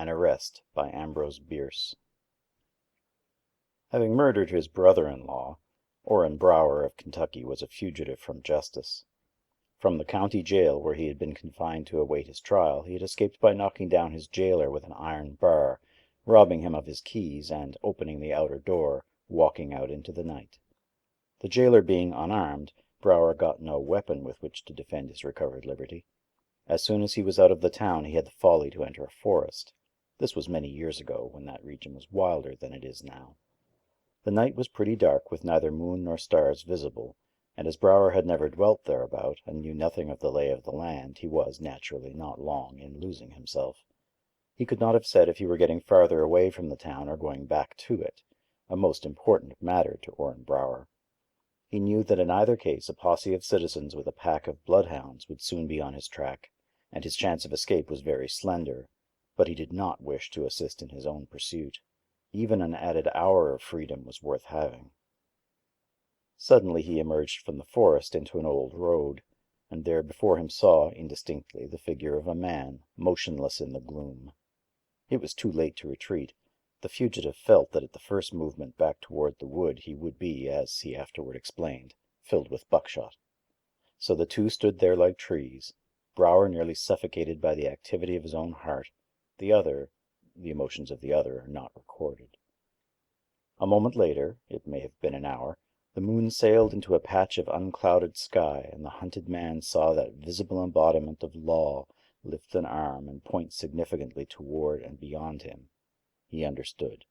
An Arrest by Ambrose Bierce. Having murdered his brother-in-law, Orrin Brower of Kentucky was a fugitive from justice. From the county jail where he had been confined to await his trial, he had escaped by knocking down his jailer with an iron bar, robbing him of his keys, and, opening the outer door, walking out into the night. The jailer being unarmed, Brower got no weapon with which to defend his recovered liberty. As soon as he was out of the town, he had the folly to enter a forest. This was many years ago, when that region was wilder than it is now. The night was pretty dark, with neither moon nor stars visible, and as Brower had never dwelt thereabout, and knew nothing of the lay of the land, he was, naturally, not long in losing himself. He could not have said if he were getting farther away from the town or going back to it, a most important matter to Orrin Brower. He knew that in either case a posse of citizens with a pack of bloodhounds would soon be on his track, and his chance of escape was very slender, but he did not wish to assist in his own pursuit. Even an added hour of freedom was worth having. Suddenly he emerged from the forest into an old road, and there before him saw, indistinctly, the figure of a man, motionless in the gloom. It was too late to retreat. The fugitive felt that at the first movement back toward the wood he would be, as he afterward explained, filled with buckshot. So the two stood there like trees, Brower nearly suffocated by the activity of his own heart, the emotions of the other are not recorded. A moment later, it may have been an hour, the moon sailed into a patch of unclouded sky, and the hunted man saw that visible embodiment of law lift an arm and point significantly toward and beyond him. He understood.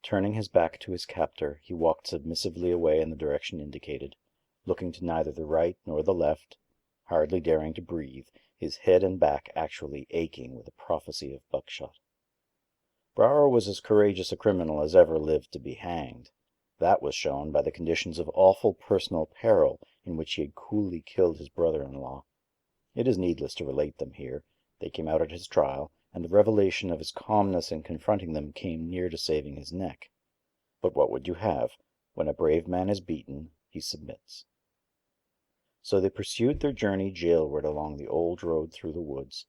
Turning his back to his captor, he walked submissively away in the direction indicated, looking to neither the right nor the left, hardly daring to breathe, his head and back actually aching with a prophecy of buckshot. Brower was as courageous a criminal as ever lived to be hanged. That was shown by the conditions of awful personal peril in which he had coolly killed his brother-in-law. It is needless to relate them here. They came out at his trial, and the revelation of his calmness in confronting them came near to saving his neck. But what would you have? When a brave man is beaten, he submits. So they pursued their journey jailward along the old road through the woods.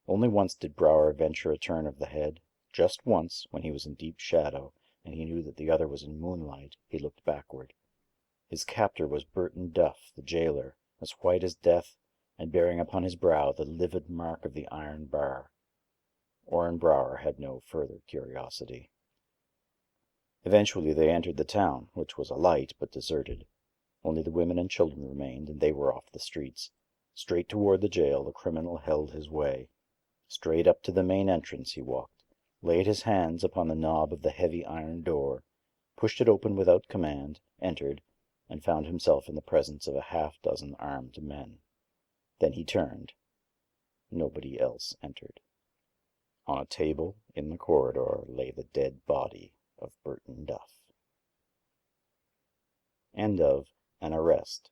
Only once did Brower venture a turn of the head. Just once, when he was in deep shadow, and he knew that the other was in moonlight, he looked backward. His captor was Burton Duff, the jailer, as white as death, and bearing upon his brow the livid mark of the iron bar. Orrin Brower had no further curiosity. Eventually they entered the town, which was alight but deserted. Only the women and children remained, and they were off the streets. Straight toward the jail the criminal held his way. Straight up to the main entrance he walked, laid his hands upon the knob of the heavy iron door, pushed it open without command, entered, and found himself in the presence of a half-dozen armed men. Then he turned. Nobody else entered. On a table in the corridor lay the dead body of Burton Duff. End of An Arrest